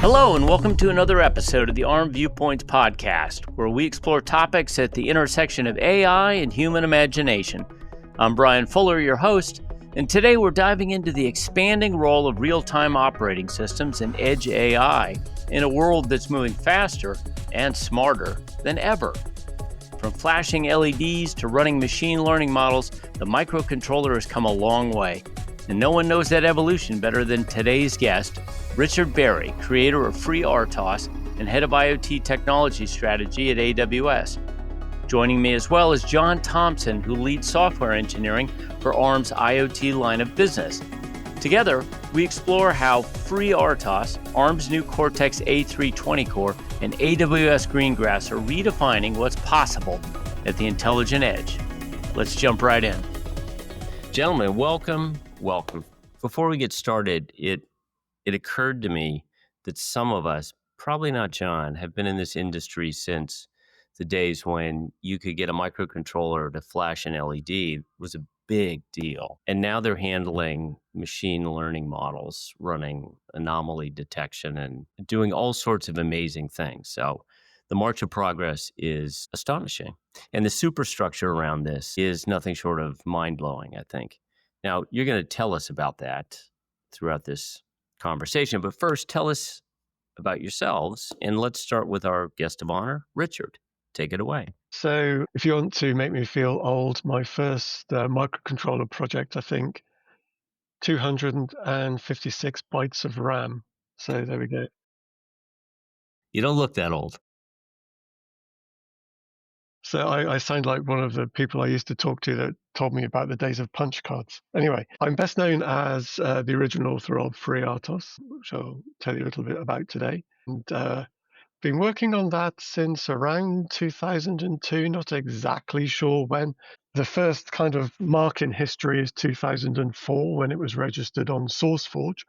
Hello, and welcome to another episode of the ARM Viewpoints podcast, where we explore topics at the intersection of AI and human imagination. I'm Brian Fuller, your host, and today we're diving into the expanding role of real-time operating systems and edge AI in a world that's moving faster and smarter than ever. From flashing LEDs to running machine learning models, the microcontroller has come a long way. And no one knows that evolution better than today's guest, Richard Berry, creator of FreeRTOS and head of IoT technology strategy at AWS. Joining me as well is John Thompson, who leads software engineering for ARM's IoT line of business. Together, we explore how FreeRTOS, ARM's new Cortex A320 core, and AWS Greengrass are redefining what's possible at the intelligent edge. Let's jump right in. Gentlemen, welcome. Before we get started, it occurred to me that some of us, probably not John, have been in this industry since the days when you could get a microcontroller to flash an LED was a big deal. And now they're handling machine learning models, running anomaly detection, and doing all sorts of amazing things. So the march of progress is astonishing. And the superstructure around this is nothing short of mind-blowing, I think. Now, you're going to tell us about that throughout this conversation, but first, tell us about yourselves, and let's start with our guest of honor, Richard. Take it away. So if you want to make me feel old, my first microcontroller project, I think, 256 bytes of RAM. So there we go. You don't look that old. So I sound like one of the people I used to talk to that told me about the days of punch cards. Anyway, I'm best known as the original author of FreeRTOS, which I'll tell you a little bit about today. And been working on that since around 2002, not exactly sure when. The first kind of mark in history is 2004 when it was registered on SourceForge.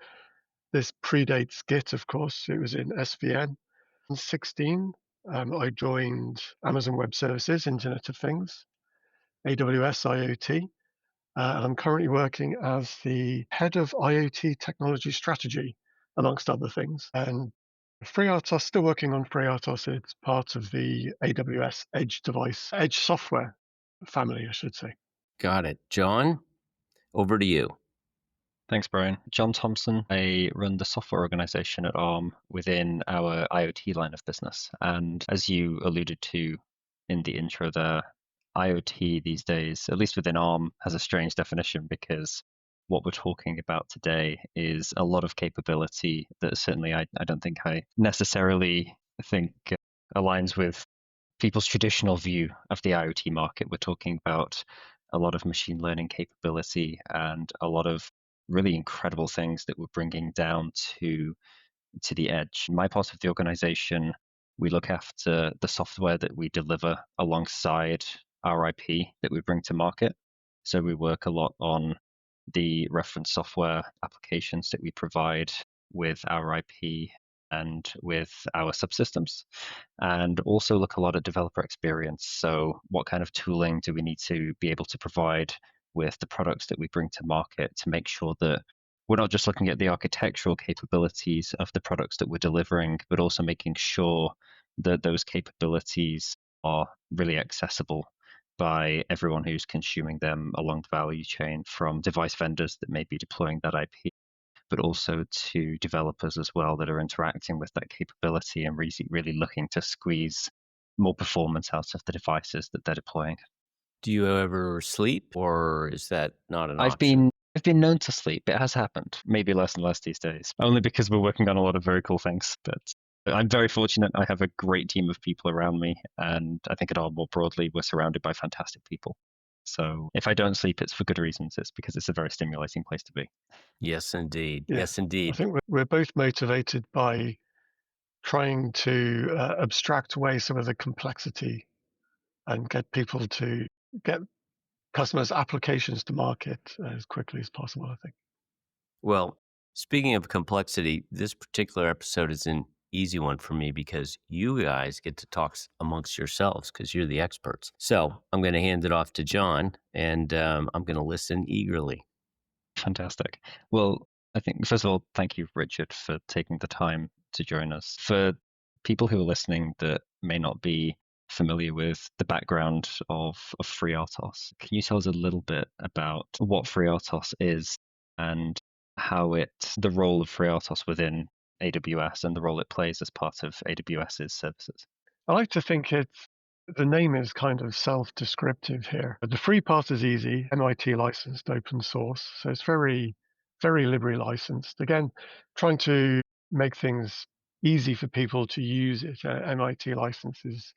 This predates Git, of course. It was in SVN. In 2016, I joined Amazon Web Services, Internet of Things, AWS IoT. And I'm currently working as the head of IoT technology strategy, amongst other things. And FreeRTOS, still working on FreeRTOS. It's part of the AWS Edge software family, I should say. Got it. John, over to you. Thanks, Brian. John Thompson. I run the software organization at ARM within our IoT line of business. And as you alluded to in the intro there, IoT these days, at least within ARM, has a strange definition because what we're talking about today is a lot of capability that certainly I don't think I necessarily think aligns with people's traditional view of the IoT market. We're talking about a lot of machine learning capability and a lot of really incredible things that we're bringing down to the edge. In my part of the organization, we look after the software that we deliver alongside our IP that we bring to market. So we work a lot on the reference software applications that we provide with our IP and with our subsystems, and also look a lot at developer experience. So what kind of tooling do we need to be able to provide with the products that we bring to market to make sure that we're not just looking at the architectural capabilities of the products that we're delivering, but also making sure that those capabilities are really accessible by everyone who's consuming them along the value chain, from device vendors that may be deploying that IP, but also to developers as well that are interacting with that capability and really looking to squeeze more performance out of the devices that they're deploying. Do you ever sleep, or is that not an option? I've been known to sleep. It has happened, maybe less and less these days, only because we're working on a lot of very cool things. But I'm very fortunate. I have a great team of people around me, and I think at ARM more broadly, we're surrounded by fantastic people. So if I don't sleep, it's for good reasons. It's because it's a very stimulating place to be. Yes, indeed. Yeah. Yes, indeed. I think we're both motivated by trying to abstract away some of the complexity and get customers' applications to market as quickly as possible, I think. Well, speaking of complexity, this particular episode is an easy one for me because you guys get to talk amongst yourselves because you're the experts. So I'm going to hand it off to John, and I'm going to listen eagerly. Fantastic. Well, I think, first of all, thank you, Richard, for taking the time to join us. For people who are listening that may not be familiar with the background of FreeRTOS, can you tell us a little bit about what FreeRTOS is and how the role of FreeRTOS within AWS and the role it plays as part of AWS's services? I like to think the name is kind of self-descriptive here. The free part is easy, MIT licensed, open source, so it's very, very liberally licensed. Again, trying to make things easy for people to use it. MIT licenses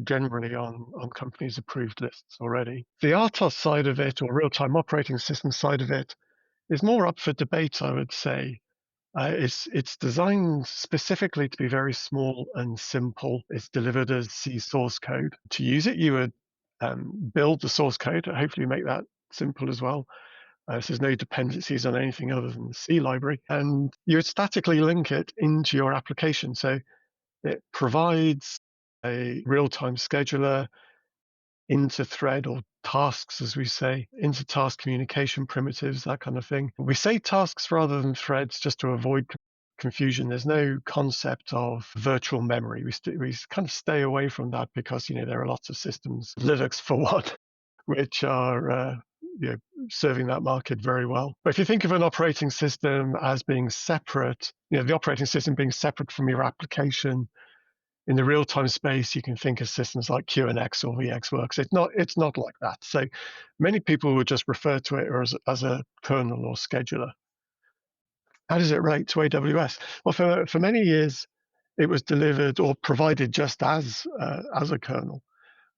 generally on companies' approved lists already. The RTOS side of it, or real-time operating system side of it, is more up for debate, I would say. It's designed specifically to be very small and simple. It's delivered as C source code. To use it, you would build the source code, hopefully make that simple as well. So there's no dependencies on anything other than the C library. And you would statically link it into your application. So it provides a real-time scheduler, inter-thread or tasks, as we say, inter-task communication primitives, that kind of thing. We say tasks rather than threads just to avoid confusion. There's no concept of virtual memory. We kind of stay away from that because there are lots of systems, Linux for one, which are serving that market very well. But if you think of an operating system as being separate, the operating system being separate from your application, in the real-time space, you can think of systems like QNX or VxWorks. It's not like that. So many people would just refer to it as a kernel or scheduler. How does it relate to AWS? Well, for many years, it was delivered or provided just as a kernel.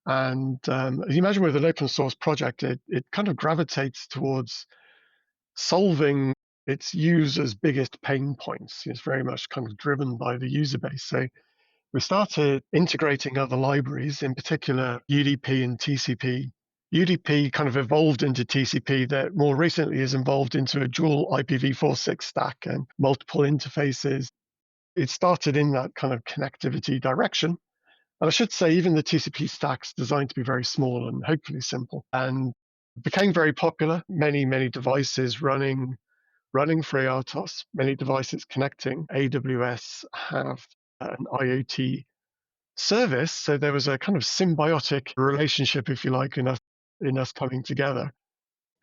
And as you imagine with an open source project, it kind of gravitates towards solving its users' biggest pain points. It's very much kind of driven by the user base. So we started integrating other libraries, in particular UDP and TCP. UDP kind of evolved into TCP that more recently is evolved into a dual IPv4-6 stack and multiple interfaces. It started in that kind of connectivity direction. And I should say even the TCP stack's designed to be very small and hopefully simple, and became very popular. Many, many devices running FreeRTOS, many devices connecting. AWS have an IoT service, so there was a kind of symbiotic relationship, if you like, in us coming together.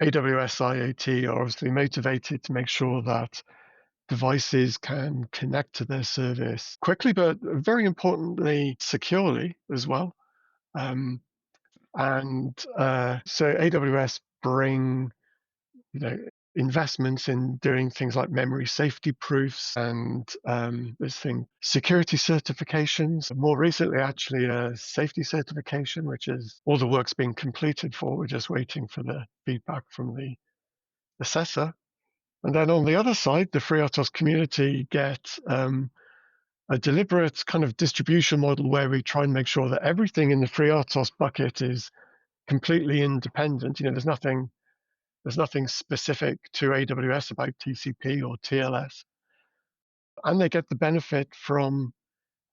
AWS IoT are obviously motivated to make sure that devices can connect to their service quickly, but very importantly, securely as well. So AWS bring investments in doing things like memory safety proofs and security certifications. More recently, actually, a safety certification, which is all the work's been completed for. We're just waiting for the feedback from the assessor. And then on the other side, the FreeRTOS community get a deliberate kind of distribution model where we try and make sure that everything in the FreeRTOS bucket is completely independent. There's nothing specific to AWS about TCP or TLS. And they get the benefit from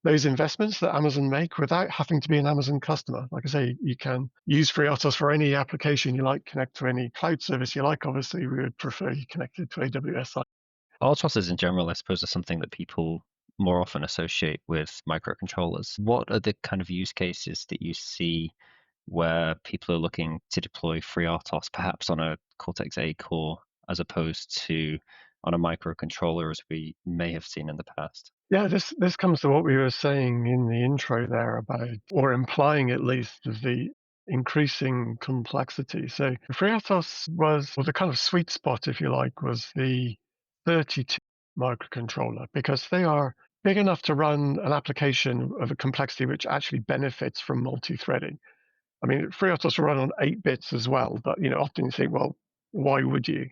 those investments that Amazon make without having to be an Amazon customer. Like I say, you can use FreeRTOS for any application you like, connect to any cloud service you like. Obviously, we would prefer you connected to AWS. RTOS in general, I suppose, is something that people more often associate with microcontrollers. What are the kind of use cases that you see where people are looking to deploy FreeRTOS, perhaps on a Cortex-A core, as opposed to on a microcontroller, as we may have seen in the past? Yeah, this comes to what we were saying in the intro there about, or implying at least, of the increasing complexity. So FreeRTOS was, or the kind of sweet spot, if you like, was the 32 microcontroller, because they are big enough to run an application of a complexity which actually benefits from multi-threading. I mean, FreeRTOS will run on 8 bits as well, but often you think, well, why would you?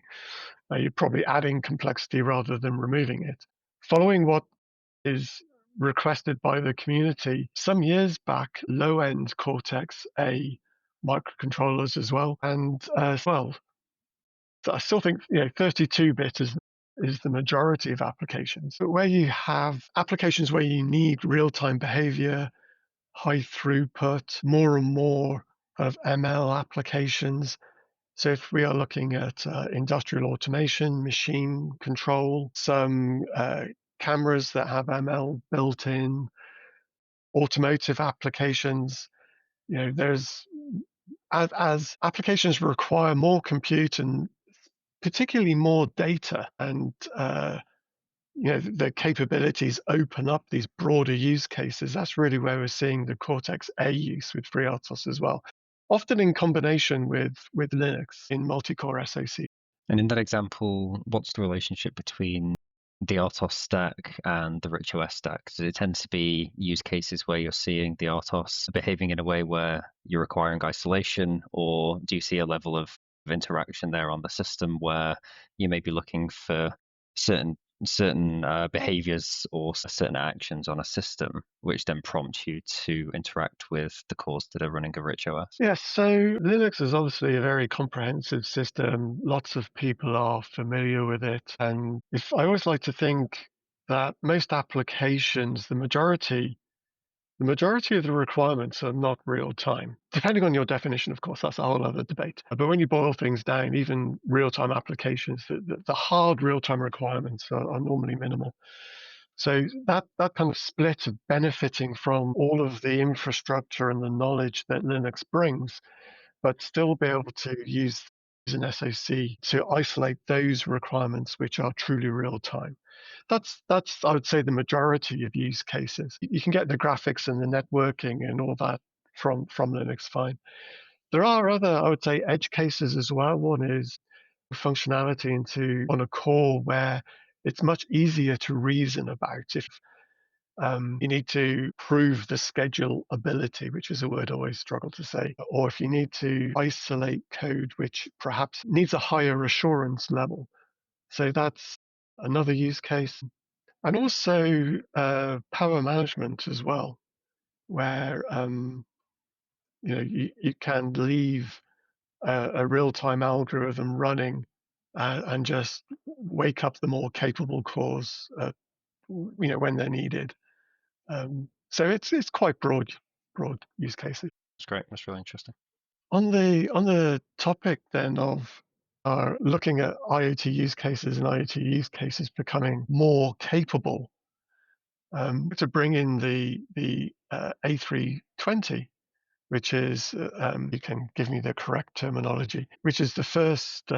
You're probably adding complexity rather than removing it. Following what is requested by the community, some years back, low-end Cortex-A microcontrollers as well, and so I still think 32-bit is the majority of applications. But where you have applications where you need real-time behavior, high throughput, more and more of ML applications. So if we are looking at industrial automation, machine control, some cameras that have ML built in, automotive applications. There's as applications require more compute and particularly more data, and the capabilities open up these broader use cases. That's really where we're seeing the Cortex-A use with FreeRTOS as well, often in combination with Linux in multi-core SoC. And in that example, what's the relationship between the RTOS stack and the RichOS stack? Does it tend to be use cases where you're seeing the RTOS behaving in a way where you're requiring isolation, or do you see a level of interaction there on the system where you may be looking for certain behaviors or certain actions on a system, which then prompt you to interact with the cores that are running a RichOS? Yes, so Linux is obviously a very comprehensive system. Lots of people are familiar with it. And if I always like to think that most applications, the majority of the requirements are not real time. Depending on your definition, of course, that's a whole other debate. But when you boil things down, even real-time applications, the hard real-time requirements are normally minimal. So that kind of split of benefiting from all of the infrastructure and the knowledge that Linux brings, but still be able to use an SoC to isolate those requirements which are truly real time. That's I would say the majority of use cases. You can get the graphics and the networking and all that from Linux fine. There are other, I would say, edge cases as well. One is functionality on a core where it's much easier to reason about if you need to prove the schedule ability, which is a word I always struggle to say, or if you need to isolate code which perhaps needs a higher assurance level. So that's another use case. And also power management as well, where you can leave a real-time algorithm running and just wake up the more capable cores, when they're needed. So it's quite broad use cases. That's great. That's really interesting. On the topic then of looking at IoT use cases and IoT use cases becoming more capable, to bring in the A320, which is you can give me the correct terminology, which is the first.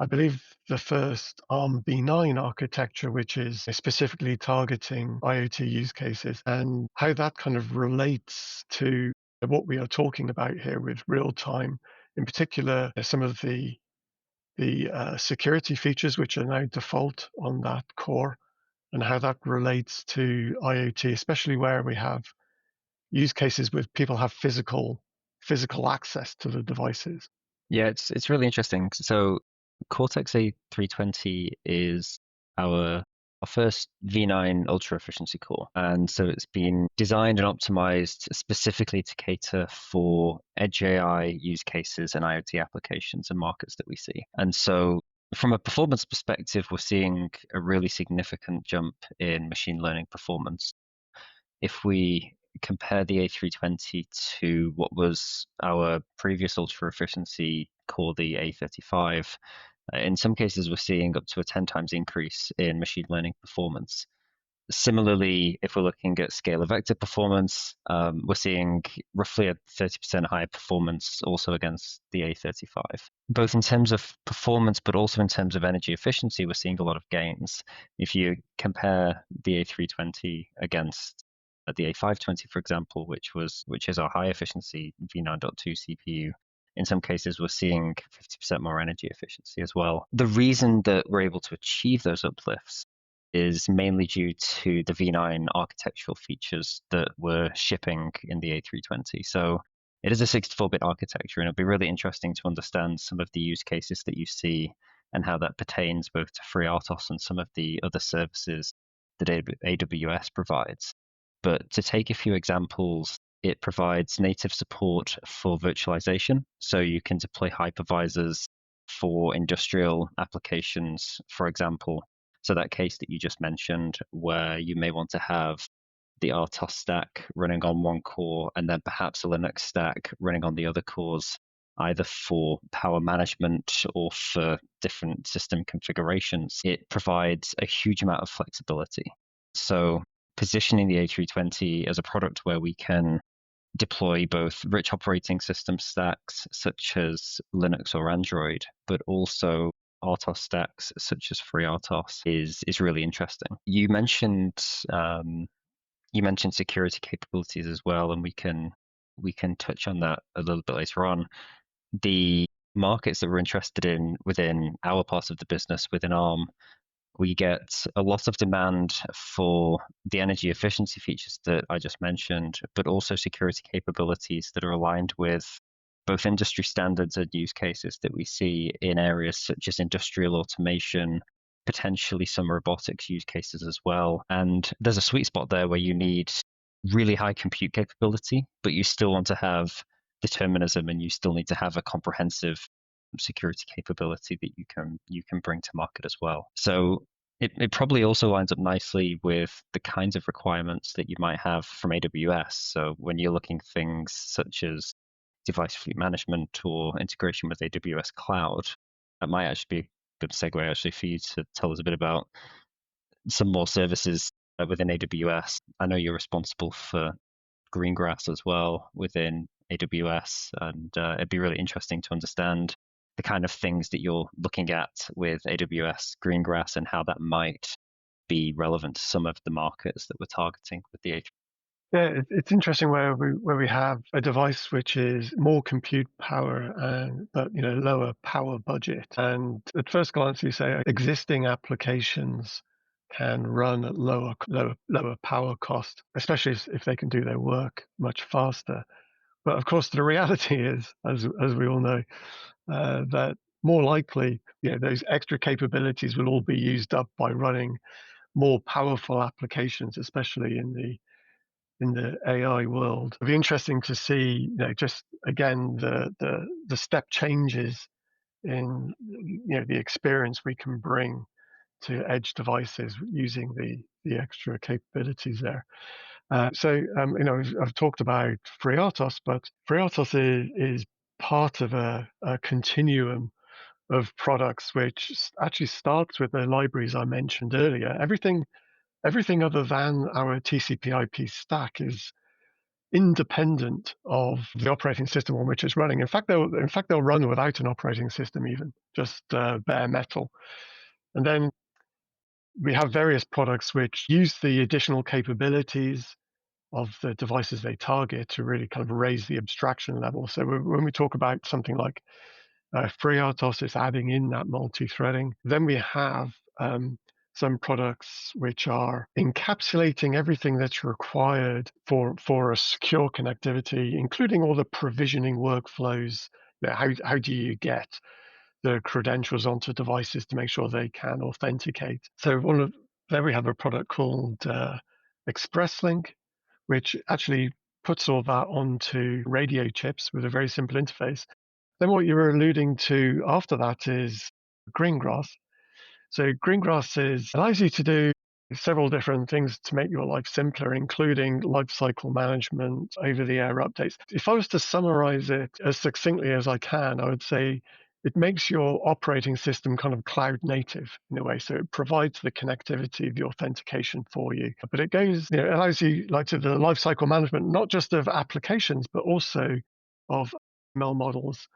I believe the first ARM v9 architecture, which is specifically targeting IoT use cases, and how that kind of relates to what we are talking about here with real time, in particular, some of the security features which are now default on that core, and how that relates to IoT, especially where we have use cases with people have physical access to the devices. Yeah, it's really interesting. So Cortex A320 is our first V9 ultra efficiency core. And so it's been designed and optimized specifically to cater for edge AI use cases and IoT applications and markets that we see. And so from a performance perspective, we're seeing a really significant jump in machine learning performance. If we compare the A320 to what was our previous ultra efficiency core, the A35, in some cases we're seeing up to a 10 times increase in machine learning performance. Similarly, if we're looking at scalar vector performance, we're seeing roughly a 30% higher performance also against the A35. Both in terms of performance, but also in terms of energy efficiency, we're seeing a lot of gains. If you compare the A320 against the A520, for example, which is our high efficiency v9.2 CPU, in some cases we're seeing 50% more energy efficiency as well. The reason that we're able to achieve those uplifts is mainly due to the V9 architectural features that we're shipping in the A320. So it is a 64-bit architecture, and it'll be really interesting to understand some of the use cases that you see and how that pertains both to FreeRTOS and some of the other services that AWS provides. But to take a few examples, it provides native support for virtualization. So you can deploy hypervisors for industrial applications, for example. So that case that you just mentioned, where you may want to have the RTOS stack running on one core and then perhaps a Linux stack running on the other cores, either for power management or for different system configurations. It provides a huge amount of flexibility. So positioning the A320 as a product where we can deploy both rich operating system stacks such as Linux or Android, but also RTOS stacks such as FreeRTOS is really interesting. You mentioned security capabilities as well, and we can touch on that a little bit later on. The markets that we're interested in within our part of the business within ARM, we get a lot of demand for the energy efficiency features that I just mentioned, but also security capabilities that are aligned with both industry standards and use cases that we see in areas such as industrial automation, potentially some robotics use cases as well. And there's a sweet spot there where you need really high compute capability, but you still want to have determinism and you still need to have a comprehensive security capability that you can bring to market as well. So it probably also lines up nicely with the kinds of requirements that you might have from AWS. So when you're looking things such as device fleet management or integration with AWS Cloud, that might actually be a good segue actually for you to tell us a bit about some more services within AWS. I know you're responsible for Greengrass as well within AWS, and it'd be really interesting to understand the kind of things that you're looking at with AWS Greengrass and how that might be relevant to some of the markets that we're targeting with the Yeah, it's interesting where we have a device which is more compute power but lower power budget. And at first glance, you say existing applications can run at lower power cost, especially if they can do their work much faster. But of course, the reality is, as we all know, that more likely, those extra capabilities will all be used up by running more powerful applications, especially in the AI world. It'll be interesting to see, just again the step changes in the experience we can bring to edge devices using the extra capabilities there. I've talked about FreeRTOS, but FreeRTOS is part of a continuum of products which actually starts with the libraries I mentioned earlier. Everything other than our TCP/IP stack is independent of the operating system on which it's running. In fact, they'll run without an operating system, even just bare metal. And then we have various products which use the additional capabilities of the devices they target to really kind of raise the abstraction level. So when we talk about something like FreeRTOS, it's adding in that multi-threading. Then we have some products which are encapsulating everything that's required for a secure connectivity, including all the provisioning workflows. How do you get the credentials onto devices to make sure they can authenticate? So there we have a product called ExpressLink, which actually puts all that onto radio chips with a very simple interface. Then what you were alluding to after that is Greengrass. So Greengrass allows you to do several different things to make your life simpler, including lifecycle management, over-the-air updates. If I was to summarize it as succinctly as I can, I would say it makes your operating system kind of cloud native in a way. So it provides the connectivity, the authentication for you. But it allows you to the lifecycle management, not just of applications, but also of ML models.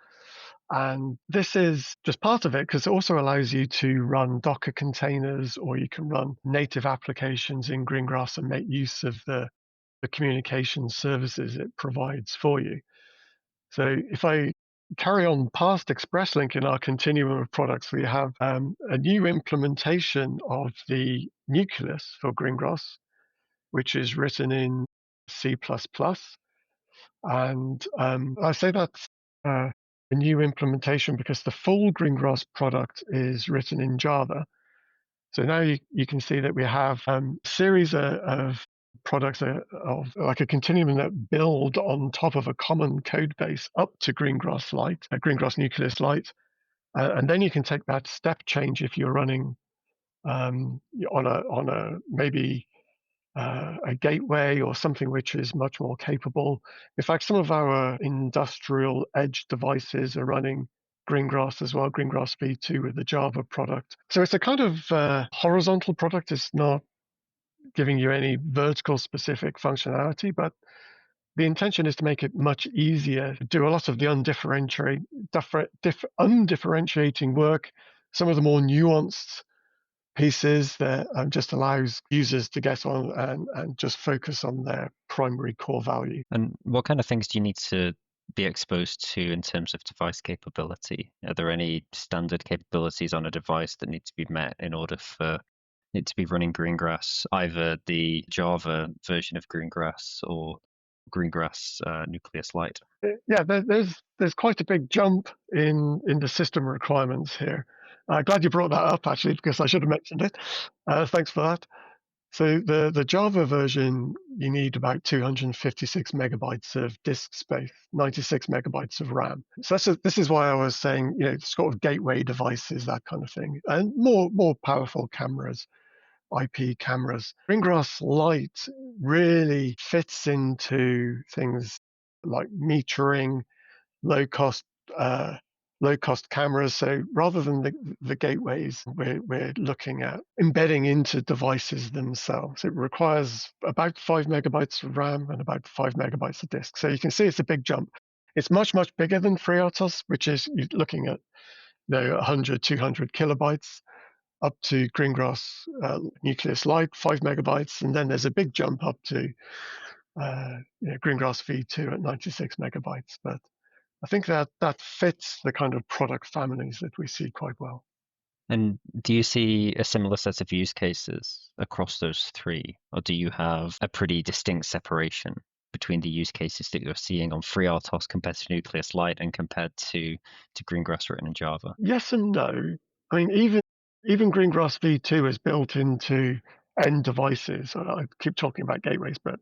And this is just part of it because it also allows you to run Docker containers, or you can run native applications in Greengrass and make use of the communication services it provides for you. So if I carry on past ExpressLink in our continuum of products, we have a new implementation of the nucleus for Greengrass, which is written in C++. And I say that's a new implementation because the full Greengrass product is written in Java. So now you can see that we have a series of products of like a continuum that build on top of a common code base up to Greengrass Lite, Greengrass Nucleus Lite. And then you can take that step change if you're running on a maybe a gateway or something which is much more capable. In fact, some of our industrial edge devices are running Greengrass as well, Greengrass v2 with the Java product. So it's a kind of horizontal product. It's not giving you any vertical specific functionality, but the intention is to make it much easier to do a lot of the undifferentiating work, some of the more nuanced pieces that just allows users to get on and just focus on their primary core value. And what kind of things do you need to be exposed to in terms of device capability? Are there any standard capabilities on a device that need to be met in order for it to be running Greengrass, either the Java version of Greengrass or Greengrass Nucleus Lite? Yeah, there's quite a big jump in the system requirements here. Glad you brought that up, actually, because I should have mentioned it. Thanks for that. So the Java version, you need about 256 megabytes of disk space, 96 megabytes of RAM. So this is why I was saying, sort of gateway devices, that kind of thing, and more powerful cameras, IP cameras. Greengrass Lite really fits into things like metering, low cost cameras. So rather than the gateways, we're looking at embedding into devices themselves. It requires about 5 megabytes of RAM and about 5 megabytes of disk. So you can see it's a big jump. It's much bigger than FreeRTOS, which is you're looking at 100, 200 kilobytes, up to Greengrass Nucleus Lite, 5 megabytes, and then there's a big jump up to Greengrass V2 at 96 megabytes. But I think that fits the kind of product families that we see quite well. And do you see a similar set of use cases across those three, or do you have a pretty distinct separation between the use cases that you're seeing on FreeRTOS compared to Nucleus Lite and compared to Greengrass written in Java? Yes and no. I mean, even Greengrass V2 is built into end devices. I keep talking about gateways, but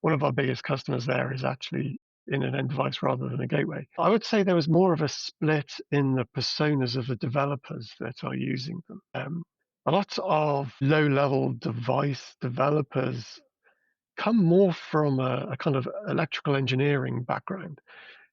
one of our biggest customers there is actually in an end device rather than a gateway. I would say there was more of a split in the personas of the developers that are using them. A lot of low-level device developers come more from a kind of electrical engineering background,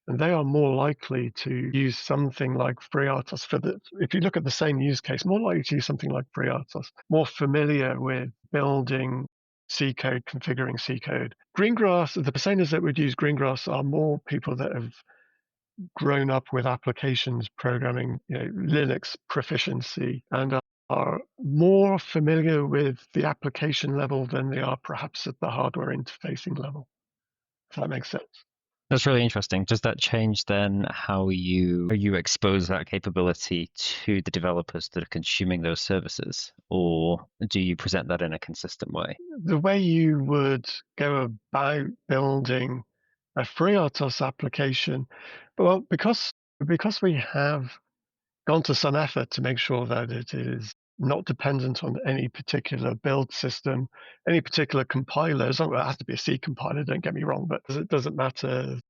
and they are more likely to use something like FreeRTOS if you look at the same use case, more likely to use something like FreeRTOS, more familiar with building C code, configuring C code. Greengrass, the personas that would use Greengrass are more people that have grown up with applications programming, Linux proficiency, and are more familiar with the application level than they are perhaps at the hardware interfacing level, if that makes sense. That's really interesting. Does that change then how you expose that capability to the developers that are consuming those services, or do you present that in a consistent way? The way you would go about building a FreeRTOS application, well, because we have gone to some effort to make sure that it is not dependent on any particular build system, any particular compiler. It has to be a C compiler, don't get me wrong, but it doesn't matter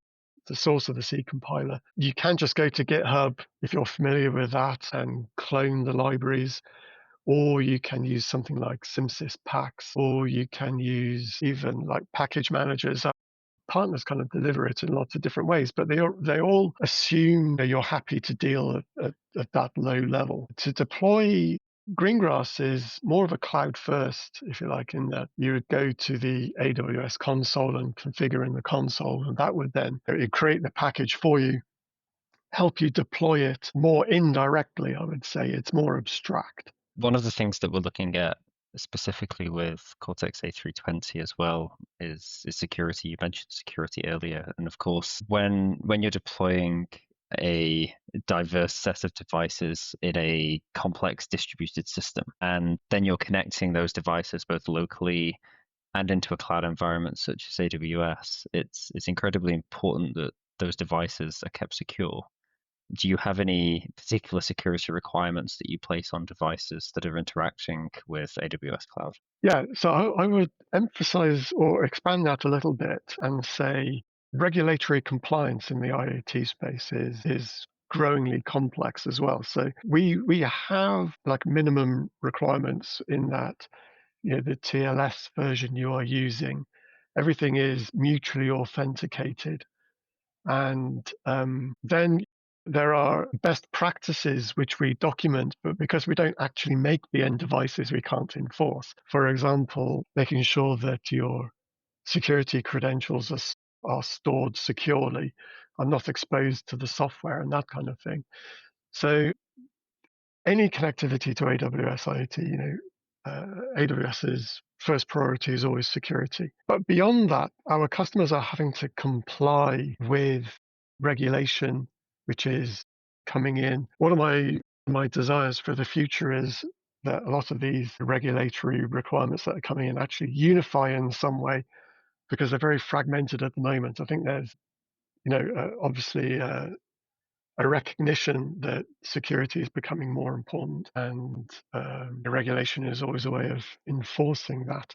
the source of the C compiler. You can just go to GitHub, if you're familiar with that, and clone the libraries, or you can use something like Simsys Packs, or you can use even like package managers. Partners kind of deliver it in lots of different ways, but they all assume that you're happy to deal at that low level. To deploy Greengrass is more of a cloud first, if you like, in that you would go to the AWS console and configure in the console, and that would then create the package for you, help you deploy it more indirectly, I would say. It's more abstract. One of the things that we're looking at specifically with Cortex A320 as well is security. You mentioned security earlier, and of course, when you're deploying a diverse set of devices in a complex distributed system, and then you're connecting those devices both locally and into a cloud environment such as AWS, it's incredibly important that those devices are kept secure. Do you have any particular security requirements that you place on devices that are interacting with AWS Cloud? Yeah, so I would emphasize or expand that a little bit and say regulatory compliance in the IoT space is growingly complex as well. So we have like minimum requirements in that the TLS version you are using, everything is mutually authenticated. And then there are best practices which we document, but because we don't actually make the end devices, we can't enforce. For example, making sure that your security credentials are stored securely, are not exposed to the software and that kind of thing. So any connectivity to AWS IoT, AWS's first priority is always security. But beyond that, our customers are having to comply with regulation, which is coming in. One of my desires for the future is that a lot of these regulatory requirements that are coming in actually unify in some way, because they're very fragmented at the moment. I think there's, obviously a recognition that security is becoming more important, and regulation is always a way of enforcing that.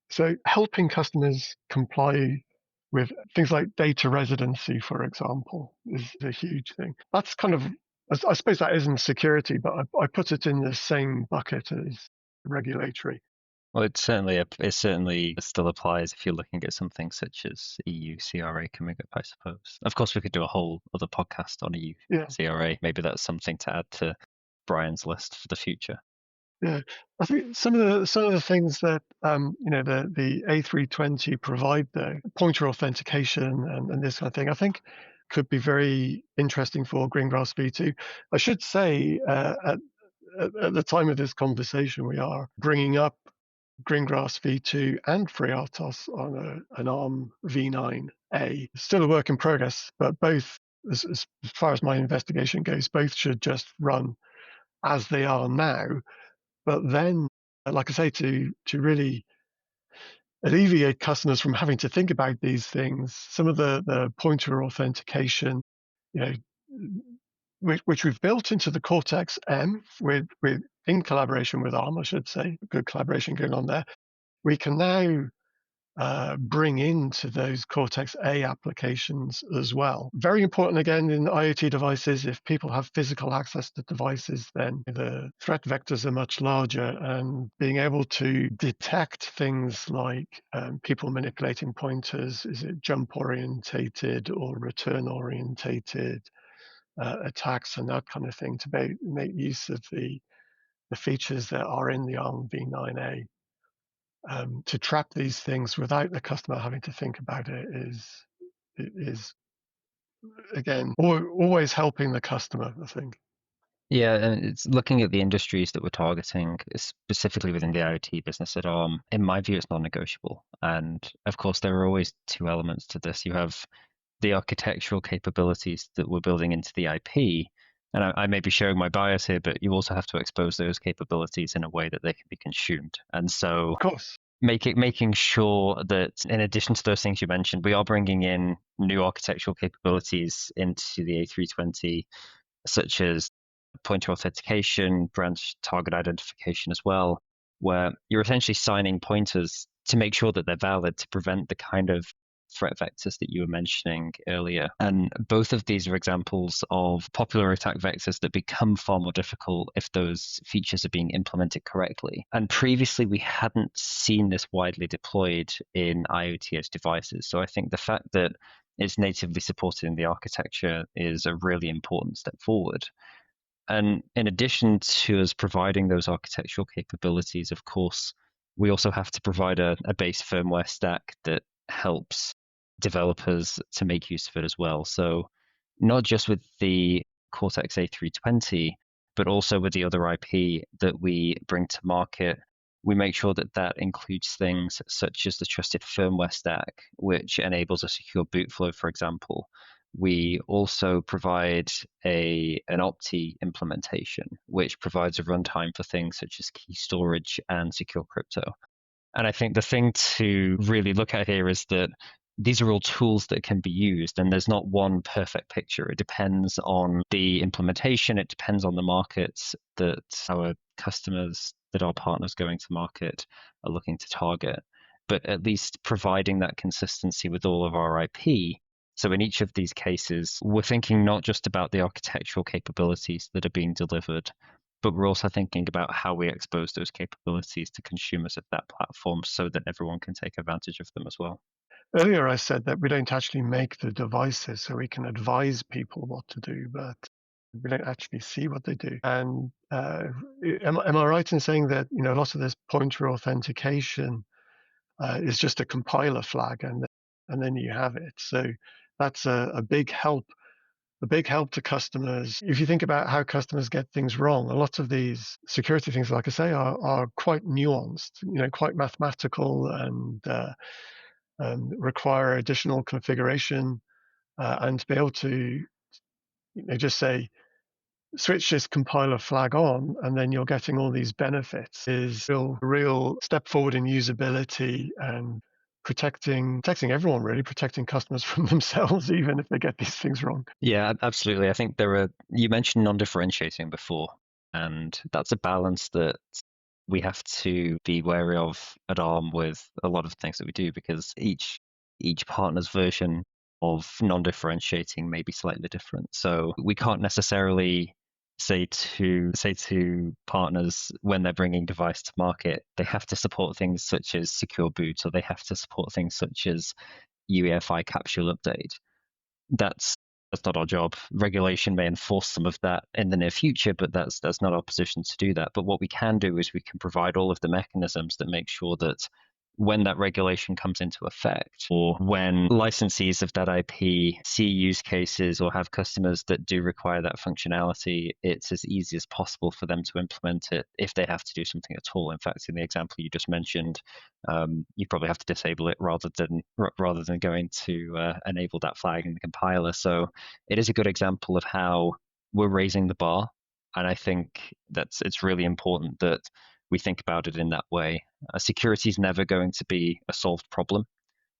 So helping customers comply with things like data residency, for example, is a huge thing. That's kind of, I suppose that isn't security, but I put it in the same bucket as regulatory. Well, it certainly still applies if you're looking at something such as EU CRA coming up, I suppose. Of course, we could do a whole other podcast on EU CRA. Maybe that's something to add to Brian's list for the future. Yeah, I think some of the things that the A320 provide, though, pointer authentication and this kind of thing, I think could be very interesting for Greengrass V2. I should say at the time of this conversation, we are bringing up Greengrass V2 and FreeRTOS on an ARM v9A. Still a work in progress, but both, as far as my investigation goes, both should just run as they are now. But then, like I say, to really alleviate customers from having to think about these things, some of the pointer authentication, which we've built into the Cortex-M in collaboration with ARM, I should say, good collaboration going on there. We can now bring into those Cortex-A applications as well. Very important, again, in IoT devices, if people have physical access to devices, then the threat vectors are much larger, and being able to detect things like people manipulating pointers, is it jump-orientated or return-orientated attacks and that kind of thing, to make use of the features that are in the ARM v9A. To trap these things without the customer having to think about it is again always helping the customer, I think. Yeah, and it's looking at the industries that we're targeting, specifically within the IoT business at ARM. In my view, it's non-negotiable. And of course, there are always two elements to this. You have the architectural capabilities that we're building into the IP. And I may be showing my bias here, but you also have to expose those capabilities in a way that they can be consumed. And so, of course, making sure that in addition to those things you mentioned, we are bringing in new architectural capabilities into the A320, such as pointer authentication, branch target identification as well, where you're essentially signing pointers to make sure that they're valid to prevent the kind of threat vectors that you were mentioning earlier. And both of these are examples of popular attack vectors that become far more difficult if those features are being implemented correctly. And previously, we hadn't seen this widely deployed in IoT edge devices. So I think the fact that it's natively supported in the architecture is a really important step forward. And in addition to us providing those architectural capabilities, of course, we also have to provide a base firmware stack that helps developers to make use of it as well. So not just with the Cortex A320, but also with the other IP that we bring to market, we make sure that that includes things such as the trusted firmware stack, which enables a secure boot flow, for example. We also provide an Opti implementation, which provides a runtime for things such as key storage and secure crypto. And I think the thing to really look at here is that these are all tools that can be used, and there's not one perfect picture. It depends on the implementation. It depends on the markets that our customers, that our partners going to market are looking to target. But at least providing that consistency with all of our IP. So in each of these cases, we're thinking not just about the architectural capabilities that are being delivered, but we're also thinking about how we expose those capabilities to consumers of that platform so that everyone can take advantage of them as well. Earlier, I said that we don't actually make the devices, so we can advise people what to do, but we don't actually see what they do. And am I right in saying that a lot of this pointer authentication is just a compiler flag, and then you have it. So that's a big help. A big help to customers. If you think about how customers get things wrong, a lot of these security things, like I say, are quite nuanced, quite mathematical, and require additional configuration. And to be able to just say, switch this compiler flag on, and then you're getting all these benefits is real step forward in usability and protecting everyone, really protecting customers from themselves, even if they get these things wrong. Yeah, absolutely. I think you mentioned non-differentiating before, and that's a balance that we have to be wary of at ARM with a lot of things that we do, because each partner's version of non-differentiating may be slightly different. So we can't necessarily say to partners when they're bringing device to market, they have to support things such as secure boot, or they have to support things such as UEFI capsule update. That's not our job. Regulation may enforce some of that in the near future, but that's not our position to do that. But what we can do is we can provide all of the mechanisms that make sure that when that regulation comes into effect, or when licensees of that IP see use cases or have customers that do require that functionality, it's as easy as possible for them to implement it if they have to do something at all. In fact, in the example you just mentioned, you probably have to disable it rather than going to enable that flag in the compiler. So it is a good example of how we're raising the bar. And I think it's really important that we think about it in that way. Security is never going to be a solved problem,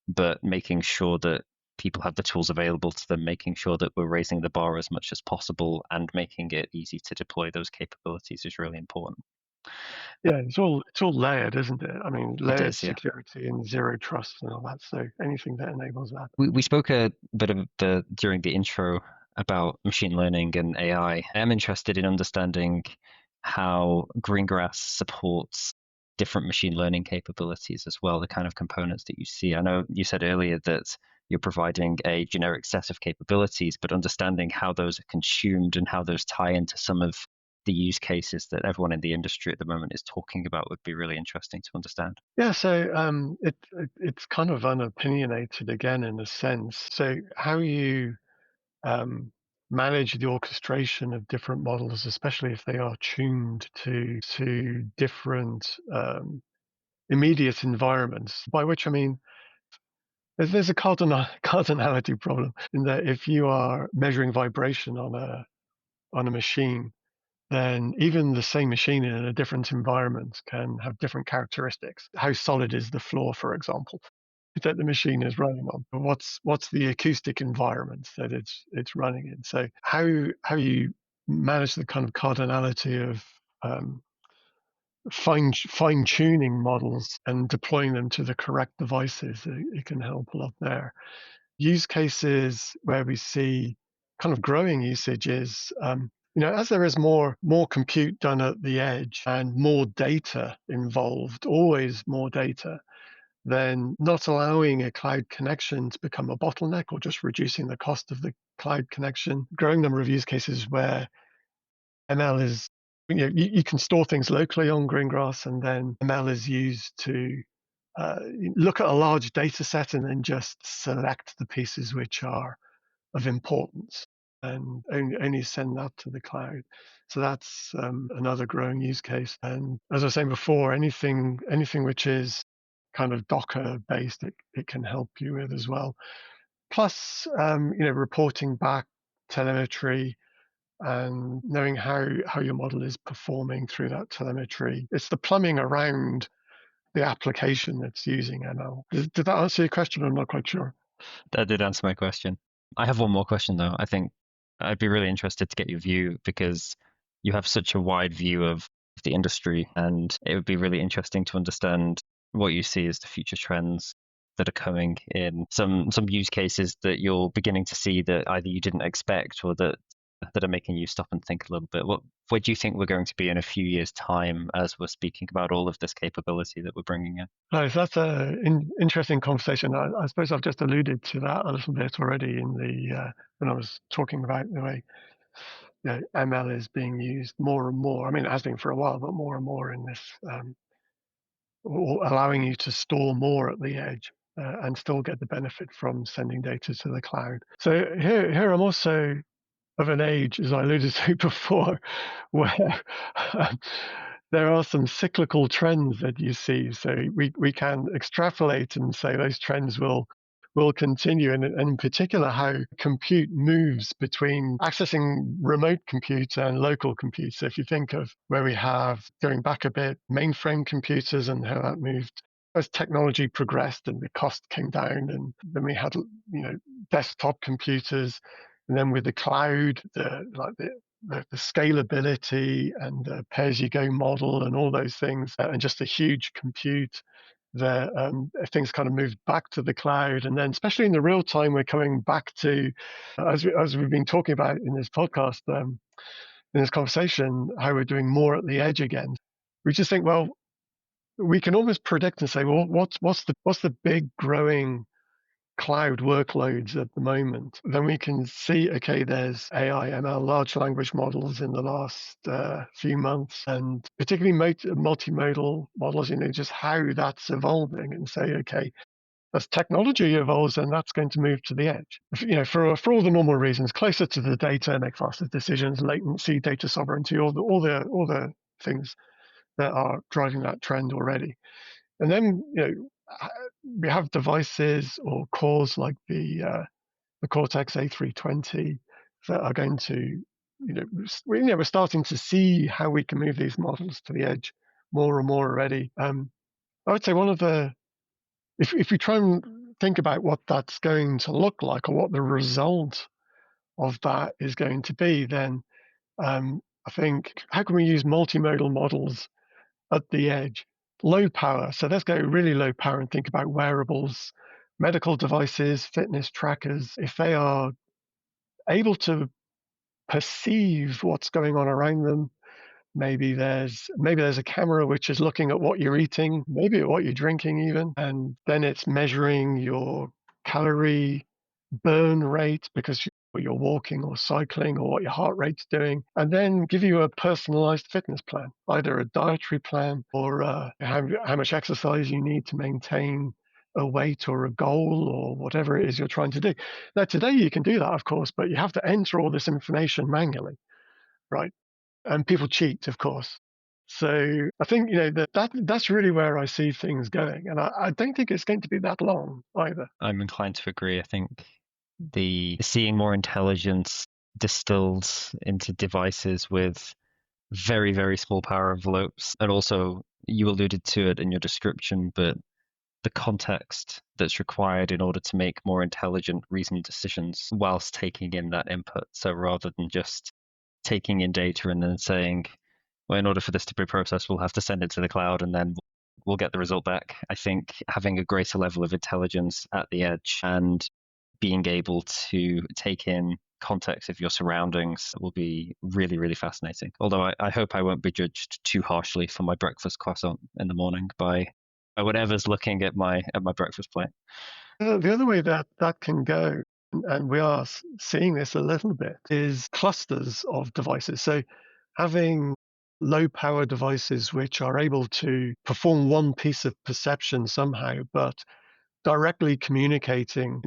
but making sure that people have the tools available to them, making sure that we're raising the bar as much as possible and making it easy to deploy those capabilities is really important. Yeah, it's all layered, isn't it? I mean, layered security and zero trust and all that. So anything that enables that. We spoke a bit during the intro about machine learning and AI. I am interested in understanding how Greengrass supports different machine learning capabilities as well, the kind of components that you see. I know you said earlier that you're providing a generic set of capabilities, but understanding how those are consumed and how those tie into some of the use cases that everyone in the industry at the moment is talking about would be really interesting to understand. Yeah, so it's kind of unopinionated again in a sense. So how you manage the orchestration of different models, especially if they are tuned to different immediate environments, by which I mean there's a cardinality problem in that if you are measuring vibration on a machine, then even the same machine in a different environment can have different characteristics. How solid is the floor, for example, that the machine is running on? What's the acoustic environment that it's running in? So how you manage the kind of cardinality of fine tuning models and deploying them to the correct devices, it can help a lot there. Use cases where we see kind of growing usage is as there is more compute done at the edge and more data involved, always more data, then not allowing a cloud connection to become a bottleneck or just reducing the cost of the cloud connection. Growing number of use cases where ML is, you can store things locally on Greengrass, and then ML is used to look at a large data set and then just select the pieces which are of importance and only send that to the cloud. So that's another growing use case. And as I was saying before, anything which is kind of Docker based, it can help you with as well. Plus, reporting back telemetry and knowing how your model is performing through that telemetry. It's the plumbing around the application that's using ML. Did that answer your question? I'm not quite sure. That did answer my question. I have one more question, though. I think I'd be really interested to get your view, because you have such a wide view of the industry, and it would be really interesting to understand what you see as the future trends that are coming in some use cases that you're beginning to see that either you didn't expect or that that are making you stop and think a little bit? Where do you think we're going to be in a few years' time as we're speaking about all of this capability that we're bringing in? So that's an interesting conversation. I suppose I've just alluded to that a little bit already in the when I was talking about the way ML is being used more and more. I mean, it has been for a while, but more and more in this, allowing you to store more at the edge and still get the benefit from sending data to the cloud. So here I'm also of an age, as I alluded to before, where there are some cyclical trends that you see. So we can extrapolate and say those trends will continue, and in particular how compute moves between accessing remote compute and local compute. So if you think of where we have, going back a bit, mainframe computers and how that moved as technology progressed and the cost came down, and then we had desktop computers, and then with the cloud, the scalability and the pay-as-you-go model and all those things, and just a huge compute, things kind of moved back to the cloud. And then, especially in the real time, we're coming back to, as we've been talking about in this podcast, in this conversation, how we're doing more at the edge again. We just think, well, we can almost predict and say, well, what's the big growing cloud workloads at the moment? Then we can see, okay, there's AI, ML, large language models in the last few months, and particularly multimodal models, just how that's evolving, and say, okay, as technology evolves, then that's going to move to the edge. For all the normal reasons, closer to the data, make faster decisions, latency, data sovereignty, all the things that are driving that trend already. And then we have devices or cores like the Cortex A320 that are going to, we're starting to see how we can move these models to the edge more and more already. I would say one of the, if we try and think about what that's going to look like or what the result of that is going to be, then I think, how can we use multimodal models at the edge? Low power. So let's go really low power and think about wearables, medical devices, fitness trackers. If they are able to perceive what's going on around them, maybe there's a camera which is looking at what you're eating, maybe at what you're drinking even, and then it's measuring your calorie burn rate because you're walking or cycling, or what your heart rate's doing, and then give you a personalized fitness plan, either a dietary plan or how much exercise you need to maintain a weight or a goal or whatever it is you're trying to do. Now, today you can do that, of course, but you have to enter all this information manually, right? And people cheat, of course. So I think that's really where I see things going, and I don't think it's going to be that long either. I'm inclined to agree. I think the seeing more intelligence distilled into devices with very, very small power envelopes, and also you alluded to it in your description, but the context that's required in order to make more intelligent, reasoned decisions whilst taking in that input. So rather than just taking in data and then saying, well, in order for this to be processed, we'll have to send it to the cloud and then we'll get the result back. I think having a greater level of intelligence at the edge and being able to take in context of your surroundings will be really, really fascinating. Although I hope I won't be judged too harshly for my breakfast croissant in the morning by whatever's looking at my breakfast plate. The other way that can go, and we are seeing this a little bit, is clusters of devices. So having low power devices which are able to perform one piece of perception somehow, but directly communicating,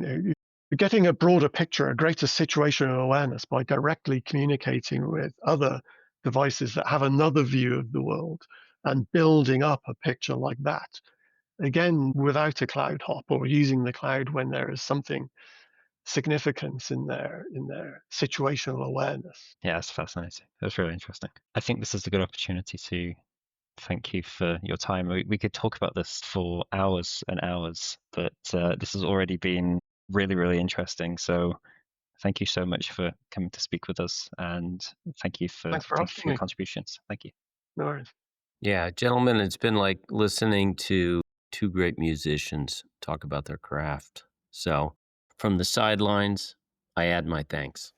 you're getting a broader picture, a greater situational awareness by directly communicating with other devices that have another view of the world and building up a picture like that. Again, without a cloud hop or using the cloud when there is something significance in their situational awareness. Yeah, it's fascinating. That's really interesting. I think this is a good opportunity to thank you for your time. We could talk about this for hours and hours, but this has already been really, really interesting. So thank you so much for coming to speak with us, and thank you for your contributions. Thank you. No worries. Yeah, gentlemen, it's been like listening to two great musicians talk about their craft. So from the sidelines, I add my thanks.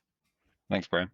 Thanks, Brian.